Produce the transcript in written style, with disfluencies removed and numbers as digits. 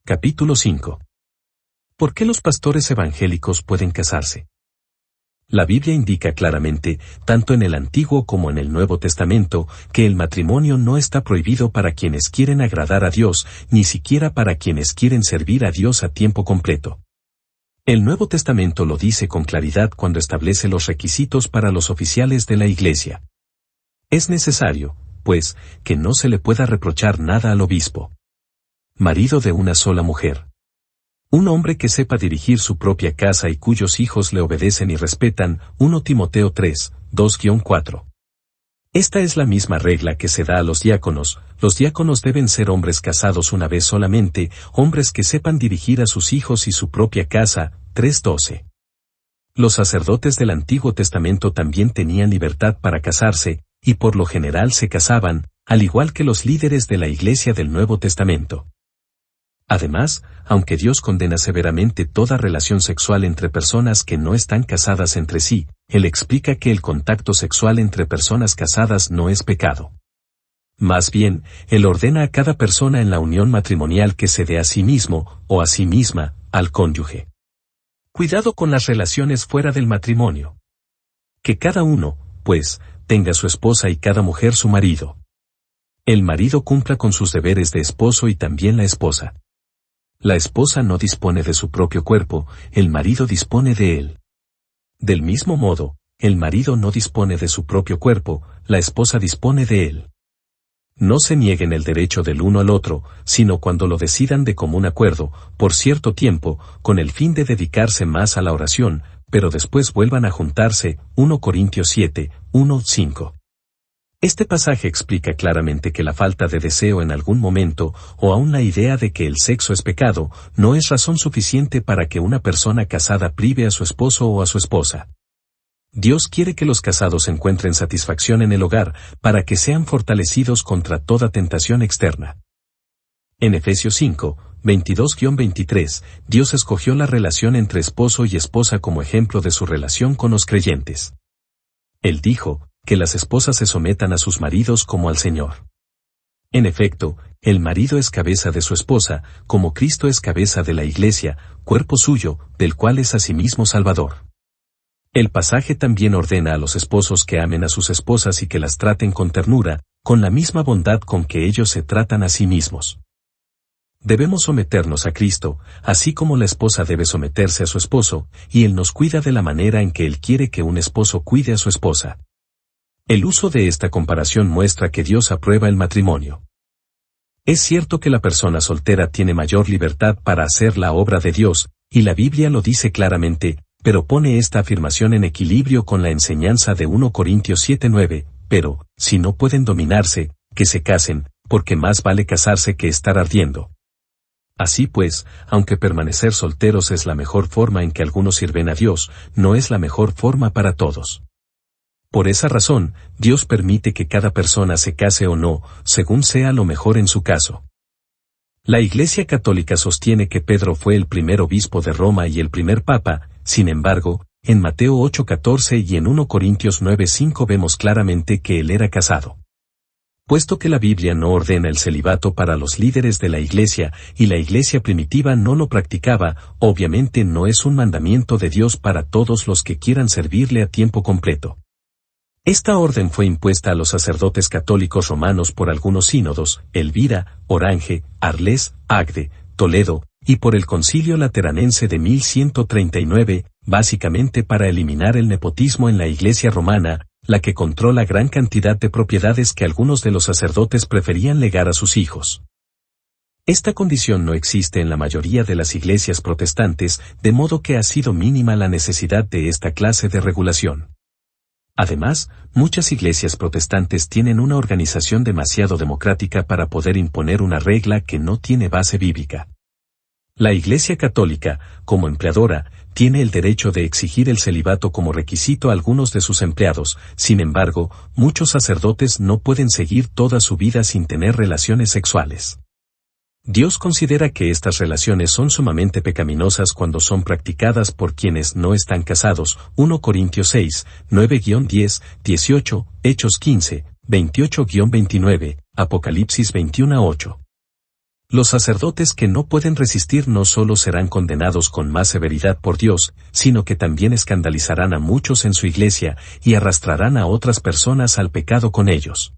Capítulo 5. ¿Por qué los pastores evangélicos pueden casarse? La Biblia indica claramente, tanto en el Antiguo como en el Nuevo Testamento, que el matrimonio no está prohibido para quienes quieren agradar a Dios, ni siquiera para quienes quieren servir a Dios a tiempo completo. El Nuevo Testamento lo dice con claridad cuando establece los requisitos para los oficiales de la Iglesia. Es necesario, pues, que no se le pueda reprochar nada al obispo. Marido de una sola mujer. Un hombre que sepa dirigir su propia casa y cuyos hijos le obedecen y respetan, 1 Timoteo 3, 2-4. Esta es la misma regla que se da a los diáconos deben ser hombres casados una vez solamente, hombres que sepan dirigir a sus hijos y su propia casa, 3:12. Los sacerdotes del Antiguo Testamento también tenían libertad para casarse, y por lo general se casaban, al igual que los líderes de la Iglesia del Nuevo Testamento. Además, aunque Dios condena severamente toda relación sexual entre personas que no están casadas entre sí, Él explica que el contacto sexual entre personas casadas no es pecado. Más bien, Él ordena a cada persona en la unión matrimonial que se dé a sí mismo, o a sí misma, al cónyuge. Cuidado con las relaciones fuera del matrimonio. Que cada uno, pues, tenga su esposa y cada mujer su marido. El marido cumpla con sus deberes de esposo y también la esposa. La esposa no dispone de su propio cuerpo, el marido dispone de él. Del mismo modo, el marido no dispone de su propio cuerpo, la esposa dispone de él. No se nieguen el derecho del uno al otro, sino cuando lo decidan de común acuerdo, por cierto tiempo, con el fin de dedicarse más a la oración, pero después vuelvan a juntarse, 1 Corintios 7, 1-5. Este pasaje explica claramente que la falta de deseo en algún momento, o aún la idea de que el sexo es pecado, no es razón suficiente para que una persona casada prive a su esposo o a su esposa. Dios quiere que los casados encuentren satisfacción en el hogar, para que sean fortalecidos contra toda tentación externa. En Efesios 5, 22-23, Dios escogió la relación entre esposo y esposa como ejemplo de su relación con los creyentes. Él dijo, que las esposas se sometan a sus maridos como al Señor. En efecto, el marido es cabeza de su esposa, como Cristo es cabeza de la Iglesia, cuerpo suyo, del cual es asimismo Salvador. El pasaje también ordena a los esposos que amen a sus esposas y que las traten con ternura, con la misma bondad con que ellos se tratan a sí mismos. Debemos someternos a Cristo, así como la esposa debe someterse a su esposo, y Él nos cuida de la manera en que Él quiere que un esposo cuide a su esposa. El uso de esta comparación muestra que Dios aprueba el matrimonio. Es cierto que la persona soltera tiene mayor libertad para hacer la obra de Dios, y la Biblia lo dice claramente, pero pone esta afirmación en equilibrio con la enseñanza de 1 Corintios 7:9, pero, si no pueden dominarse, que se casen, porque más vale casarse que estar ardiendo. Así pues, aunque permanecer solteros es la mejor forma en que algunos sirven a Dios, no es la mejor forma para todos. Por esa razón, Dios permite que cada persona se case o no, según sea lo mejor en su caso. La Iglesia Católica sostiene que Pedro fue el primer obispo de Roma y el primer papa, sin embargo, en Mateo 8:14 y en 1 Corintios 9:5 vemos claramente que él era casado. Puesto que la Biblia no ordena el celibato para los líderes de la Iglesia, y la Iglesia primitiva no lo practicaba, obviamente no es un mandamiento de Dios para todos los que quieran servirle a tiempo completo. Esta orden fue impuesta a los sacerdotes católicos romanos por algunos sínodos, Elvira, Orange, Arles, Agde, Toledo, y por el Concilio Lateranense de 1139, básicamente para eliminar el nepotismo en la Iglesia romana, la que controla gran cantidad de propiedades que algunos de los sacerdotes preferían legar a sus hijos. Esta condición no existe en la mayoría de las iglesias protestantes, de modo que ha sido mínima la necesidad de esta clase de regulación. Además, muchas iglesias protestantes tienen una organización demasiado democrática para poder imponer una regla que no tiene base bíblica. La Iglesia Católica, como empleadora, tiene el derecho de exigir el celibato como requisito a algunos de sus empleados, sin embargo, muchos sacerdotes no pueden seguir toda su vida sin tener relaciones sexuales. Dios considera que estas relaciones son sumamente pecaminosas cuando son practicadas por quienes no están casados, 1 Corintios 6, 9-10, 18, Hechos 15, 28-29, Apocalipsis 21-8. Los sacerdotes que no pueden resistir no solo serán condenados con más severidad por Dios, sino que también escandalizarán a muchos en su iglesia y arrastrarán a otras personas al pecado con ellos.